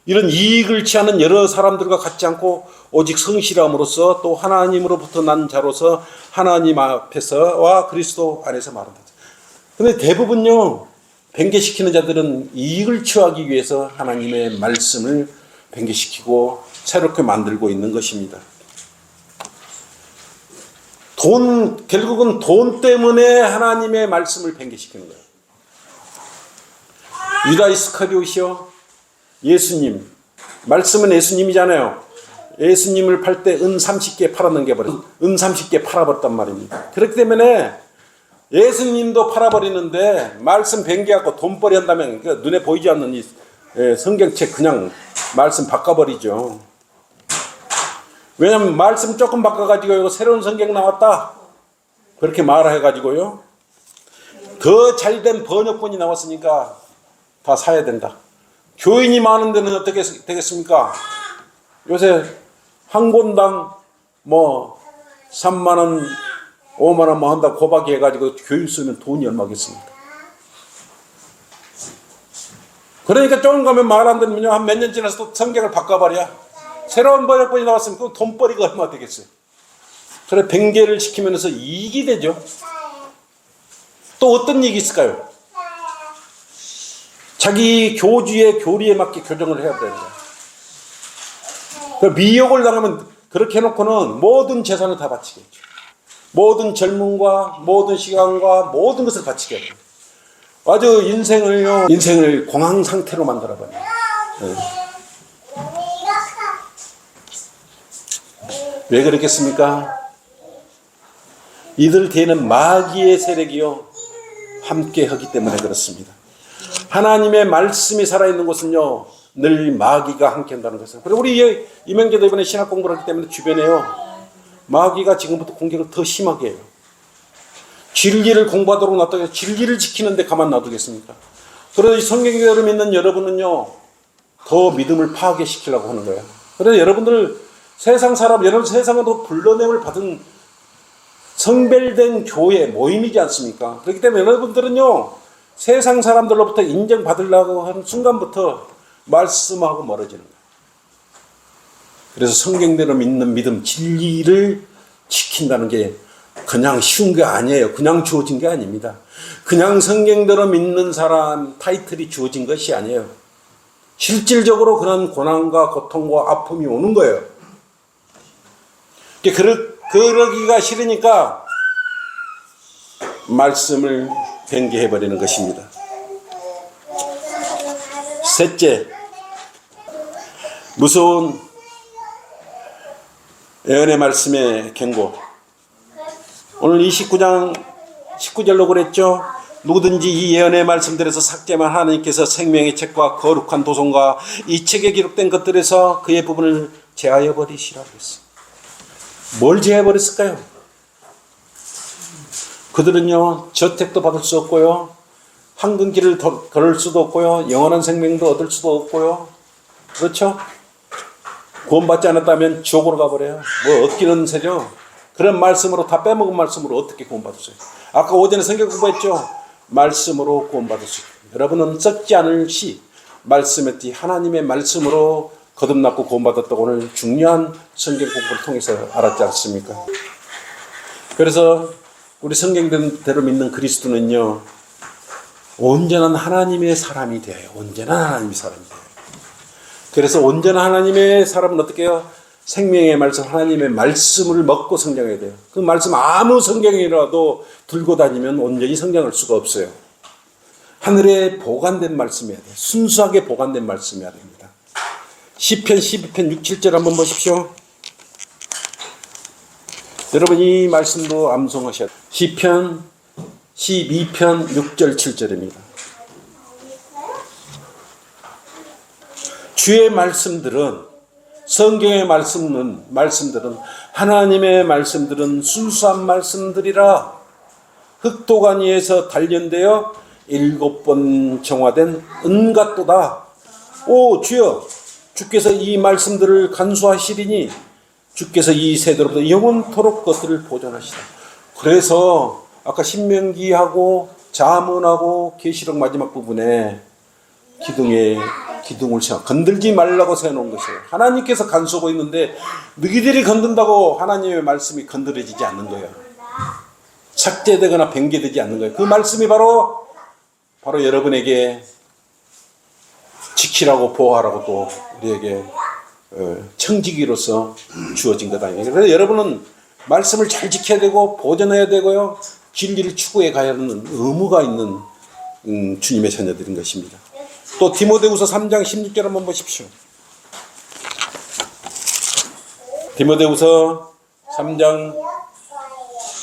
이런 이익을 취하는 여러 사람들과 같지 않고 오직 성실함으로써 또 하나님으로부터 난 자로서 하나님 앞에서와 그리스도 안에서 말한다. 근데 대부분요, 변개시키는 자들은 이익을 취하기 위해서 하나님의 말씀을 변개시키고 새롭게 만들고 있는 것입니다. 결국은 돈 때문에 하나님의 말씀을 변개시키는 거예요. 유다 이스카리ot이요, 예수님, 말씀은 예수님이잖아요. 예수님을 팔 때 은 30개 팔아넘겨버렸어요. 은 30개 팔아버렸단 말입니다. 그렇기 때문에 예수님도 팔아버리는데 말씀 변개하고 돈벌이 한다면 눈에 보이지 않는 이 성경책 그냥 말씀 바꿔버리죠. 왜냐하면 말씀 조금 바꿔가지고 이거 새로운 성경 나왔다 그렇게 말해가지고요, 더 잘된 번역본이 나왔으니까 다 사야 된다. 교인이 많은 데는 어떻게 되겠습니까? 요새 한 권당 3만원 5만원 한다고 고박이 해가지고 교인 쓰면 돈이 얼마겠습니까? 그러니까 조금 가면 말 안 들으면 한 몇 년 지나서 또 성경을 바꿔버려. 새로운 번역본이 나왔으면 그 돈벌이가 얼마 되겠어요. 그래 변개를 시키면서 이익이 되죠. 또 어떤 이익이 있을까요? 자기 교주의 교리에 맞게 교정을 해야 되는 거예요. 미혹을 당하면 그렇게 해놓고는 모든 재산을 다 바치겠죠. 모든 젊음과 모든 시간과 모든 것을 바치게 해요. 아주 인생을 공황 상태로 만들어버려요. 네. 왜 그렇겠습니까? 이들 뒤에는 마귀의 세력이요 함께 하기 때문에 그렇습니다. 하나님의 말씀이 살아있는 곳은요 늘 마귀가 함께 한다는 것을. 그리고 우리 이명재도 이번에 신학 공부를 하기 때문에 주변에요 마귀가 지금부터 공격을 더 심하게 해요. 진리를 공부하도록 놔두고 진리를 지키는데 가만 놔두겠습니까? 그래서 성경을 믿는 여러분은요 더 믿음을 파괴시키려고 하는 거예요. 그래서 여러분들 여러분 세상으로 불러냄을 받은 성별된 교회 모임이지 않습니까? 그렇기 때문에 여러분들은요 세상 사람들로부터 인정받으려고 하는 순간부터 말씀하고 멀어지는 거예요. 그래서 성경대로 믿는 믿음, 진리를 지킨다는 게 그냥 쉬운 게 아니에요. 그냥 주어진 게 아닙니다. 그냥 성경대로 믿는 사람 타이틀이 주어진 것이 아니에요. 실질적으로 그런 고난과 고통과 아픔이 오는 거예요. 그러기가 싫으니까 말씀을 변개해버리는 것입니다. 셋째, 무서운 예언의 말씀의 경고. 오늘 29장 19절로 그랬죠. 누구든지 이 예언의 말씀들에서 삭제만 하나님께서 생명의 책과 거룩한 도성과 이 책에 기록된 것들에서 그의 부분을 제하여 버리시라고 했어요. 뭘 제하여 버렸을까요? 그들은요 저택도 받을 수 없고요, 황금길을 걸을 수도 없고요, 영원한 생명도 얻을 수도 없고요. 그렇죠? 구원받지 않았다면 지옥으로 가버려요. 뭐 얻기는 세죠. 그런 말씀으로 다 빼먹은 말씀으로 어떻게 구원받으세요? 아까 오전에 성경 공부했죠. 말씀으로 구원받을 수 있어요. 여러분은 썩지 않을 시 말씀의 띠 하나님의 말씀으로 거듭났고 구원받았다고 오늘 중요한 성경 공부를 통해서 알았지 않습니까? 그래서 우리 성경대로 믿는 그리스도는요 온전한 하나님의 사람이 돼요. 온전한 하나님의 사람이 돼요. 그래서 온전한 하나님의 사람은 어떻게 해요? 생명의 말씀, 하나님의 말씀을 먹고 성장해야 돼요. 그 말씀 아무 성경이라도 들고 다니면 온전히 성장할 수가 없어요. 하늘에 보관된 말씀이어야 돼요. 순수하게 보관된 말씀이어야 됩니다. 시편 12편 6, 7절 한번 보십시오. 여러분 이 말씀도 암송하셔야 돼요. 시편 12편 6절 7절입니다. 주의 말씀들은, 성경의 말씀들은, 하나님의 말씀들은 순수한 말씀들이라 흑도관 위에서 단련되어 7번 정화된 은갓도다. 오 주여, 주께서 이 말씀들을 간수하시리니 주께서 이 세대로부터 영원토록 것들을 보존하시다. 그래서 아까 신명기하고 잠언하고 계시록 마지막 부분에 기둥을 세워 건들지 말라고 세워놓은 것이에요. 하나님께서 간수하고 있는데 너희들이 건든다고 하나님의 말씀이 건드려지지 않는 거예요. 삭제되거나 변개되지 않는 거예요. 그 말씀이 바로 여러분에게 지키라고 보호하라고 또 우리에게 청지기로서 주어진 거다. 그래서 여러분은 말씀을 잘 지켜야 되고 보존해야 되고요, 진리를 추구해 가야 하는 의무가 있는 주님의 자녀들인 것입니다. 또 디모데후서 3장 16절 한번 보십시오. 디모데후서 3장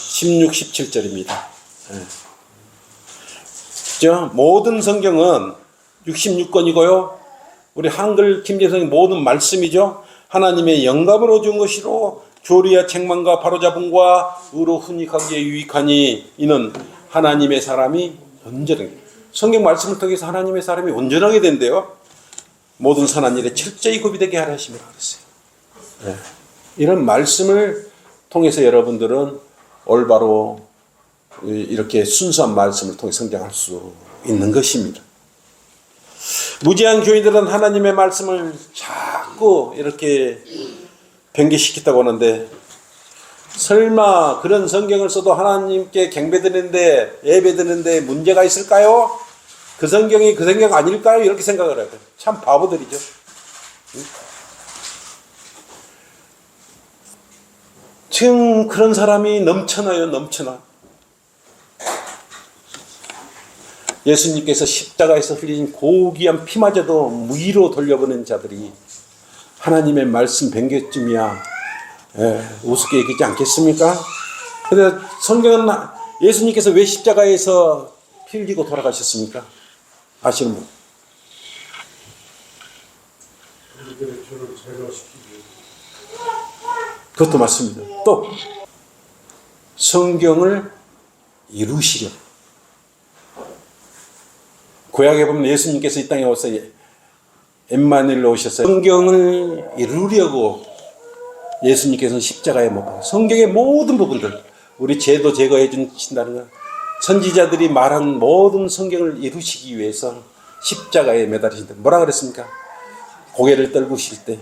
16, 17절입니다. 모든 성경은 66권이고요. 우리 한글 김재성의 모든 말씀이죠. 하나님의 영감으로 준 것이로 교리와 책망과 바로잡음과 의로 훈육하기에 유익하니 이는 하나님의 사람이 온전하게, 성경 말씀을 통해서 하나님의 사람이 온전하게 된대요. 모든 선한 일에 철저히 구비되게 하라 하시며 그랬어요. 이런 말씀을 통해서 여러분들은 올바로 이렇게 순수한 말씀을 통해 성장할 수 있는 것입니다. 무지한 교인들은 하나님의 말씀을 자꾸 이렇게 변개시켰다고 하는데, 설마 그런 성경을 써도 하나님께 경배드리는데 예배드리는데 문제가 있을까요? 그 성경이 그 성경 아닐까요? 이렇게 생각을 해요. 참 바보들이죠. 지금 그런 사람이 넘쳐나요. 넘쳐나. 예수님께서 십자가에서 흘리신 고귀한 피마저도 무의로 돌려보낸 자들이 하나님의 말씀 변개쯤이야 우습게 얘기하지 않겠습니까? 그런데 성경은 예수님께서 왜 십자가에서 피 흘리고 돌아가셨습니까? 아시는 분? 그것도 맞습니다. 또 성경을 이루시려. 구약에 보면 예수님께서 이 땅에 와서 엠마누엘로 오셨어요. 성경을 이루려고 예수님께서는 십자가에 못 박혀 성경의 모든 부분들, 우리 죄도 제거해 주신다는 것, 선지자들이 말한 모든 성경을 이루시기 위해서 십자가에 매달리신다. 뭐라 그랬습니까? 고개를 떨구실 때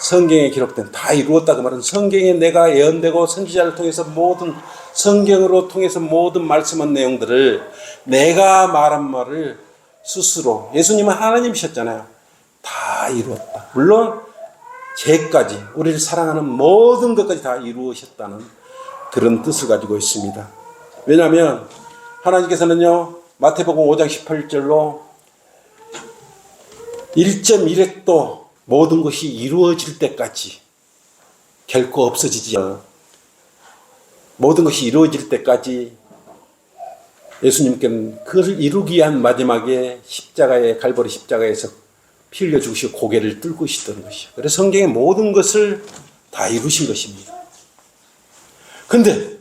성경에 기록된 다 이루었다 그 말은, 성경에 내가 예언되고 선지자를 통해서 모든 성경으로 통해서 모든 말씀한 내용들을 내가 말한 말을 스스로, 예수님은 하나님이셨잖아요. 다 이루었다. 물론 죄까지, 우리를 사랑하는 모든 것까지 다 이루으셨다는 그런 뜻을 가지고 있습니다. 왜냐하면 하나님께서는요, 마태복음 5장 18절로 1.1획도 모든 것이 이루어질 때까지 결코 없어지지 않아. 모든 것이 이루어질 때까지 예수님께는 그것을 이루기 위한 마지막에 십자가에, 갈보리 십자가에서 피 흘려 죽으시고 고개를 뚫고 계시던 것이요. 그래서 성경의 모든 것을 다 이루신 것입니다. 근데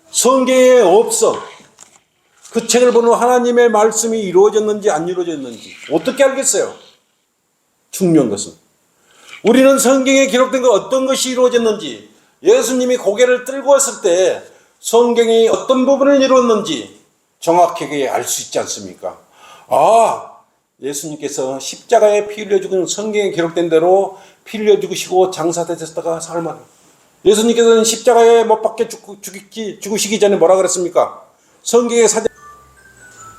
성경에 없어. 그 책을 보는 하나님의 말씀이 이루어졌는지 안 이루어졌는지 어떻게 알겠어요? 중요한 것은 우리는 성경에 기록된 것 어떤 것이 이루어졌는지, 예수님이 고개를 들고 왔을 때 성경이 어떤 부분을 이루었는지 정확하게 알 수 있지 않습니까? 예수님께서 십자가에 피 흘려 죽은, 성경에 기록된 대로 피 흘려 죽으시고 장사되셨다가 사흘 예수님께서는 십자가에 못 박혀 죽으시기 전에 뭐라 그랬습니까? 성경의 사전,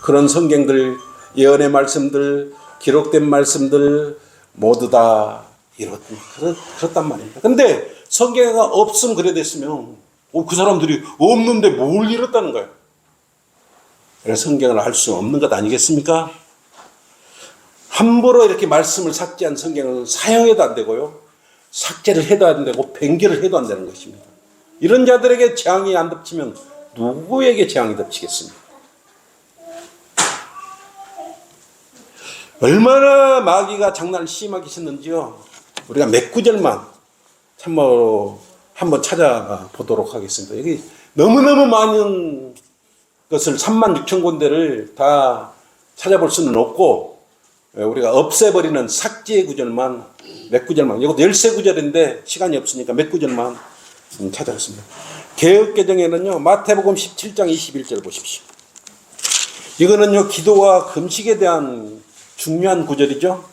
그런 성경들, 예언의 말씀들, 기록된 말씀들 모두 다 그렇단 말입니다. 근데 성경에 없으면 그래 됐으면 그 사람들이 없는데 뭘 이뤘다는 거예요. 그래서 성경을 알 수 없는 것 아니겠습니까? 함부로 이렇게 말씀을 삭제한 성경은 사용해도 안 되고요, 삭제를 해도 안 되고 변개를 해도 안 되는 것입니다. 이런 자들에게 재앙이 안 덮치면 누구에게 재앙이 덮치겠습니까? 얼마나 마귀가 장난을 심하게 쳤는지요. 우리가 몇 구절만 참으로 한번 찾아보도록 하겠습니다. 여기 너무너무 많은 것을 36,000군데를 다 찾아볼 수는 없고 우리가 없애버리는 삭제 구절만 몇 구절만, 이것도 13구절인데 시간이 없으니까 몇 구절만 찾아봤습니다. 개역개정에는요, 마태복음 17장 21절 보십시오. 이거는요, 기도와 금식에 대한 중요한 구절이죠.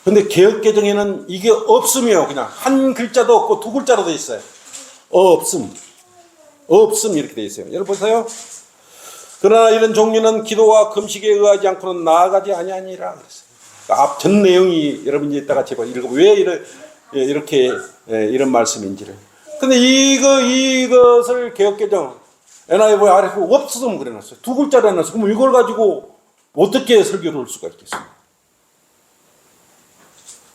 근데 개역개정에는 이게 없음이요. 그냥 한 글자도 없고 두 글자로 되어 있어요. 없음. 없음 이렇게 되어 있어요. 여러분 보세요. 그러나 이런 종류는 기도와 금식에 의하지 않고는 나아가지 아니하니라 그랬어요. 앞 전 내용이 여러분이 이따가 제발 읽어 왜 이렇게 이런 말씀인지를. 근데 이것을 개역개정 NIV 아래 없음 그래놨어요. 두 글자로 해놨어요. 그럼 이걸 가지고 어떻게 설교를 할 수가 있겠어요?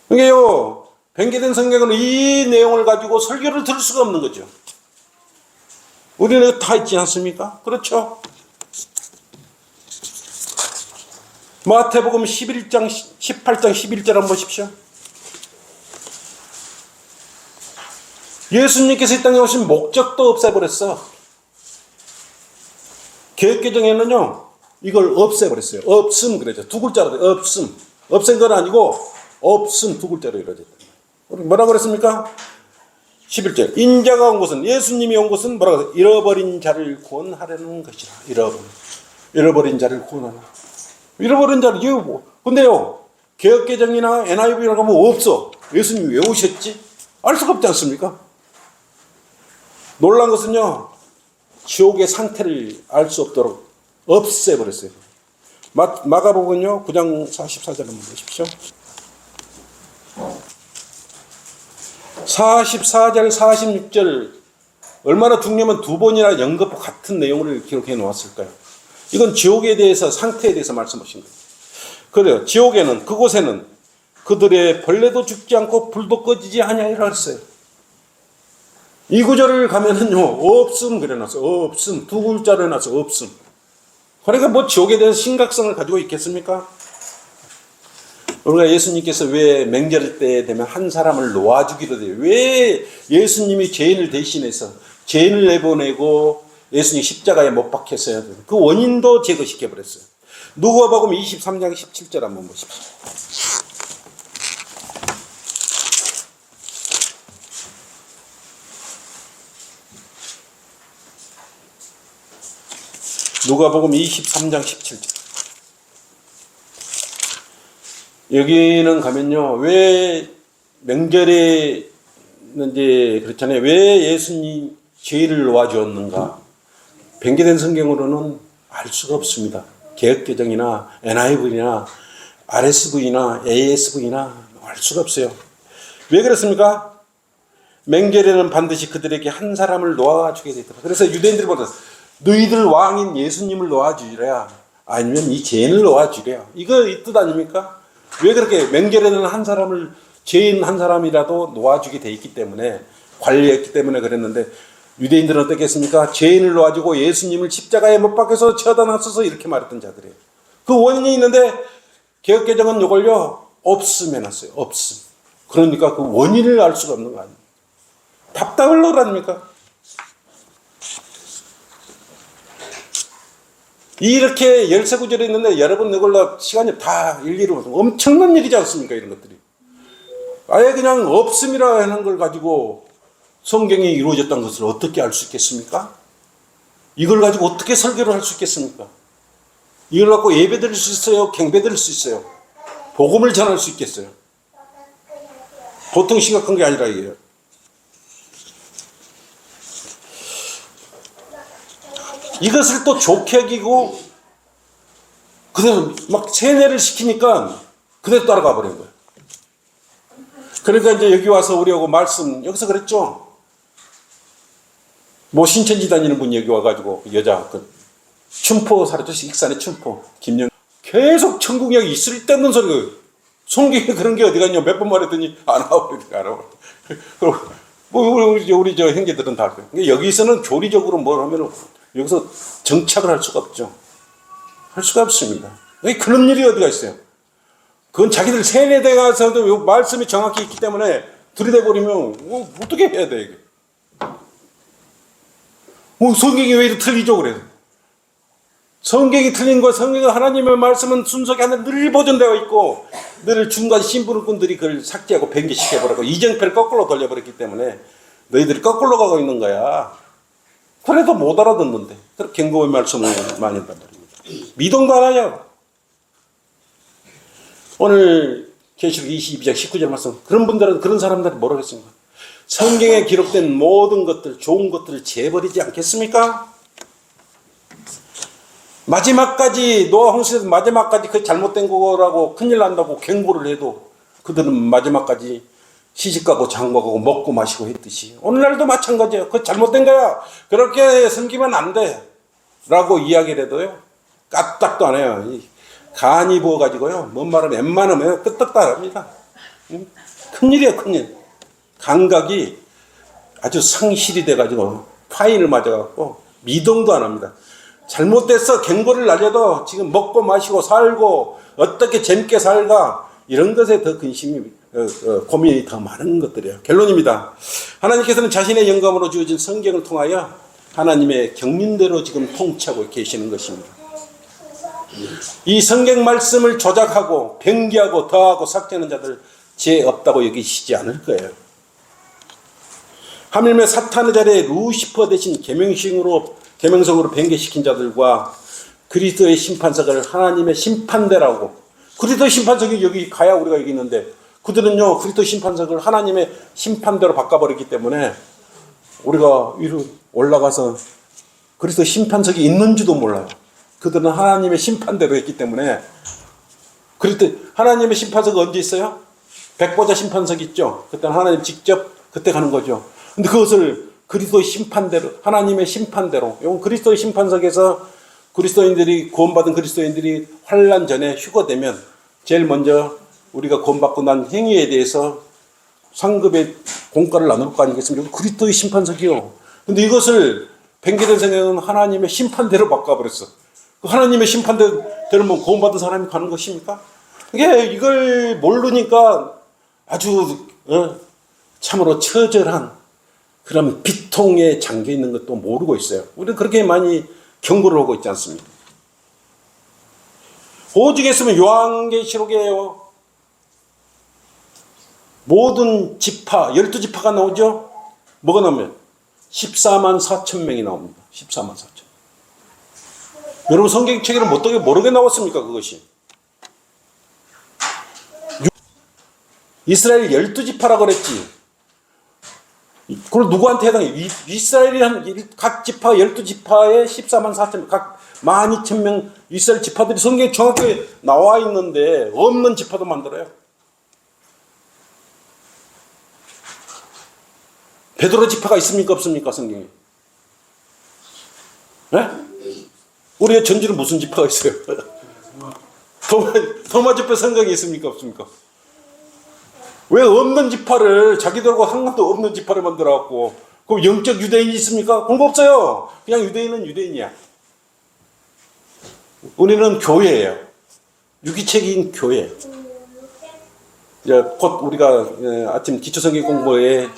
그게요, 변개된 성경은 이 내용을 가지고 설교를 들을 수가 없는 거죠. 우리는 다 있지 않습니까? 그렇죠? 마태복음 18장 11절 한번 보십시오. 예수님께서 이 땅에 오신 목적도 없애버렸어. 개역개정에는요, 이걸 없애버렸어요. 없음 그러죠. 두 글자로 돼. 없음. 없앤 건 아니고 없음 두 글자로 이루어졌다. 뭐라고 그랬습니까? 11절. 인자가 온 것은, 예수님이 온 것은 뭐라고 그랬어요? 잃어버린 자를 구원하려는 것이라. 잃어버린 자를 구원하라. 잃어버린 자를, 이거 뭐. 근데요, 개역개정이나 NIV라고 하면 없어. 예수님이 왜 오셨지? 알 수가 없지 않습니까? 놀란 것은요, 지옥의 상태를 알 수 없도록 없애버렸어요. 마가복음은요, 9장 44절 한번 보십시오. 44절, 46절, 얼마나 중요하면 두 번이나 연거푸 같은 내용을 기록해 놓았을까요? 이건 지옥에 대해서, 상태에 대해서 말씀하신 거예요. 그래요. 지옥에는, 그곳에는 그들의 벌레도 죽지 않고 불도 꺼지지 아니하리라 했어요. 이 구절을 가면은요, 없음 그려놨어. 없음. 두 글자로 해놨어. 없음. 그러니까 뭐 지옥에 대해서 심각성을 가지고 있겠습니까? 우리가 예수님께서 왜 맹절 때 되면 한 사람을 놓아주기로 돼요? 왜 예수님이 죄인을 대신해서 죄인을 내보내고 예수님 십자가에 못 박혔어야 돼요? 그 원인도 제거시켜버렸어요. 누가복음 23장 17절 한번 보십시오. 누가복음 23장 17절. 여기는 가면요, 왜 명절에 이제 그렇잖아요. 왜 예수님 죄를 놓아주었는가? 변개된 성경으로는 알 수가 없습니다. 개역개정이나 NIV나 RSV나 ASV나 알 수가 없어요. 왜 그렇습니까? 명절에는 반드시 그들에게 한 사람을 놓아주게 되더라. 그래서 유대인들이 보다 너희들 왕인 예수님을 놓아주리라, 아니면 이 죄인을 놓아주리라. 이거 이 뜻 아닙니까? 왜 그렇게 명절에는 한 사람을, 죄인 한 사람이라도 놓아주게 돼 있기 때문에, 관리했기 때문에 그랬는데, 유대인들은 어떻겠습니까? 죄인을 놓아주고 예수님을 십자가에 못 박혀서 쳐다 놨어서 이렇게 말했던 자들이에요. 그 원인이 있는데 개역개정은 이걸요, 없음 해놨어요. 없음. 그러니까 그 원인을 알 수가 없는 거 아닙니까? 답답을 넣으라니까. 이렇게 13구절이 있는데 여러분 이걸로 시간이 다 일일이 엄청난 일이지 않습니까? 이런 것들이. 아예 그냥 없음이라 하는 걸 가지고 성경이 이루어졌다는 것을 어떻게 알 수 있겠습니까? 이걸 가지고 어떻게 설교를 할 수 있겠습니까? 이걸 갖고 예배 드릴 수 있어요? 경배 드릴 수 있어요? 복음을 전할 수 있겠어요? 보통 심각한 게 아니라 이게요. 이것을 또 좋게 여기고 그대로 막 세뇌를 시키니까 그대로 따라가 버린 거예요. 그러니까 이제 여기 와서 우리하고 말씀, 여기서 그랬죠. 뭐 신천지 다니는 분이 여기 와가지고 여자 그 춘포 살았죠. 익산의 춘포 김영 계속 천국 이야기 있을 때 없는 소리가 성경에 그런 게 어디 갔냐 몇 번 말했더니 안 나오니까 안 나와. 뭐 우리 저 형제들은 다 그래요. 그러니까 여기서는 교리적으로 뭘 하면은 여기서 정착을 할 수가 없죠. 할 수가 없습니다. 그런 일이 어디가 있어요? 그건 자기들 세뇌돼 가서도 말씀이 정확히 있기 때문에 들이대버리면 어떻게 해야 돼 이게? 성경이 왜 이렇게 틀리죠 그래서? 성경이 틀린 거, 성경은 하나님의 말씀은 순서가 하나 늘 보존되어 있고 늘 중간 신부름꾼들이 그걸 삭제하고 변개시켜버리고 이정표를 거꾸로 돌려버렸기 때문에 너희들이 거꾸로 가고 있는 거야. 그래도 못 알아듣는데 그렇게 경고의 말씀을 많이 한단 말입니다. 미동도 안 하냐? 오늘 계시록 22장 19절 말씀, 그런 분들은, 그런 사람들은 뭐라고 했습니까? 성경에 기록된 모든 것들, 좋은 것들을 재버리지 않겠습니까? 마지막까지, 노아 홍수에서 마지막까지 그 잘못된 거라고 큰일 난다고 경고를 해도 그들은 마지막까지 시집가고 장가가고 먹고 마시고 했듯이 오늘날도 마찬가지예요. 그거 잘못된 거야. 그렇게 섬기면 안 돼. 라고 이야기를 해도요, 까딱도 안 해요. 간이 부어가지고요, 뭔 말하면 웬만하면 끄떡도 안 합니다. 큰일이에요, 큰일. 감각이 아주 상실이 돼가지고 파인을 맞아갖고 미동도 안 합니다. 잘못돼서 경고를 날려도 지금 먹고 마시고 살고 어떻게 재밌게 살까 이런 것에 더 근심이 고민이 더 많은 것들이에요. 결론입니다. 하나님께서는 자신의 영감으로 주어진 성경을 통하여 하나님의 경륜대로 지금 통치하고 계시는 것입니다. 이 성경 말씀을 조작하고 변기하고 더하고 삭제하는 자들 죄 없다고 여기시지 않을 거예요. 하물며 사탄의 자리에 루시퍼 대신 계명성으로 변개시킨 자들과 그리스도의 심판석을 하나님의 심판대라고, 그리스도의 심판석이 여기 가야 우리가 여기 있는데 그들은요 그리스도 심판석을 하나님의 심판대로 바꿔버렸기 때문에 우리가 위로 올라가서 그리스도 심판석이 있는지도 몰라요. 그들은 하나님의 심판대로 했기 때문에. 그때 하나님의 심판석이 언제 있어요? 백보자 심판석 있죠. 그때는 하나님 직접 그때 가는 거죠. 근데 그것을 그리스도의 심판대로, 하나님의 심판대로, 이건 그리스도의 심판석에서 그리스도인들이, 구원받은 그리스도인들이 환난 전에 휴거되면 제일 먼저 우리가 구원받고 난 행위에 대해서 상급의 공과를 나눌 거 아니겠습니까? 그리스도의 심판석이요. 근데 이것을 변개된 생각은 하나님의 심판대로 바꿔버렸어. 하나님의 심판대로면 구원받은 사람이 가는 것입니까? 이걸 모르니까 아주 참으로 처절한 그런 비통에 잠겨 있는 것도 모르고 있어요. 우리는 그렇게 많이 경고를 하고 있지 않습니까? 오직 했으면 요한계시록이에요. 모든 지파, 12지파가 나오죠? 뭐가 나오면? 14만 4천 명이 나옵니다. 14만 4천. 여러분 성경책에는 어떻게 모르게 나왔습니까? 그것이. 이스라엘 12지파라고 그랬지. 그걸 누구한테 해당해? 이스라엘이 한 각 지파 12지파에 14만 4천, 각 12,000명 이스라엘 지파들이 성경에 정확히 나와 있는데 없는 지파도 만들어요. 베드로 지파가 있습니까? 없습니까? 성경에? 네? 우리의 전주는 무슨 지파가 있어요? 도마 지파 성경에 있습니까? 없습니까? 왜 없는 지파를, 자기들하고 상관도 없는 지파를 만들어갖고, 그럼 영적 유대인이 있습니까? 그런 거 없어요. 그냥 유대인은 유대인이야. 우리는 교회예요. 유기체계인 교회. 이제 곧 우리가 아침 기초성경 공부에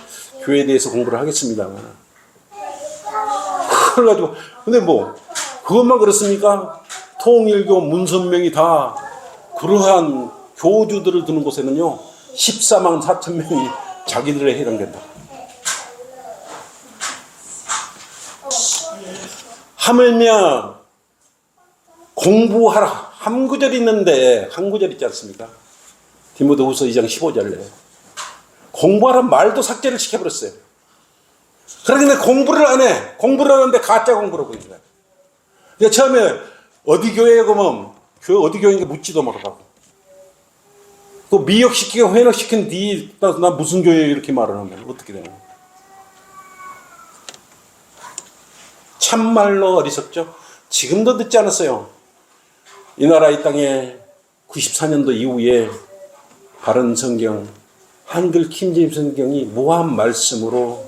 교회에 대해서 공부를 하겠습니다만. 그래가지고, 근데 뭐, 그것만 그렇습니까? 통일교, 문선명이 다 그러한 교주들을 두는 곳에는요, 14만 4천 명이 자기들에 해당된다. 하물며 공부하라. 한 구절이 있는데, 한 구절 있지 않습니까? 디모데후서 2장 15절에 공부하라는 말도 삭제를 시켜버렸어요. 그런데 공부를 안 해. 공부를 하는데 가짜 공부를 하고 있는 거야. 그러니까 처음에 어디 교회에 가면 교회 어디 교회인가 묻지도 말라고. 그 미역시키고 회역시킨 뒤 나 무슨 교회에 이렇게 말을 하면 어떻게 되나? 참말로 어리석죠. 지금도 듣지 않았어요. 이 나라 이 땅에 94년도 이후에 바른 성경, 한글 킹제임스 성경이 무한 말씀으로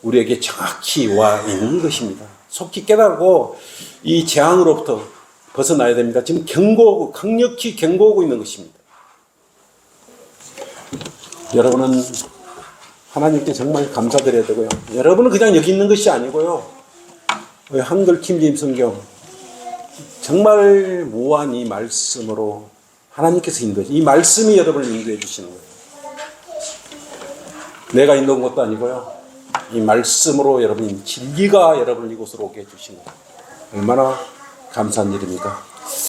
우리에게 정확히 와 있는 것입니다. 속히 깨달고 이 재앙으로부터 벗어나야 됩니다. 지금 강력히 경고하고 있는 것입니다. 여러분은 하나님께 정말 감사드려야 되고요. 여러분은 그냥 여기 있는 것이 아니고요. 한글 킹제임 성경 정말 무한 이 말씀으로 하나님께서 인도해 이 말씀이 여러분을 인도해 주시는 거예요. 내가 인도한 것도 아니고요. 이 말씀으로 여러분 진리가 여러분을 이곳으로 오게 해주신 거예요. 얼마나 감사한 일입니까?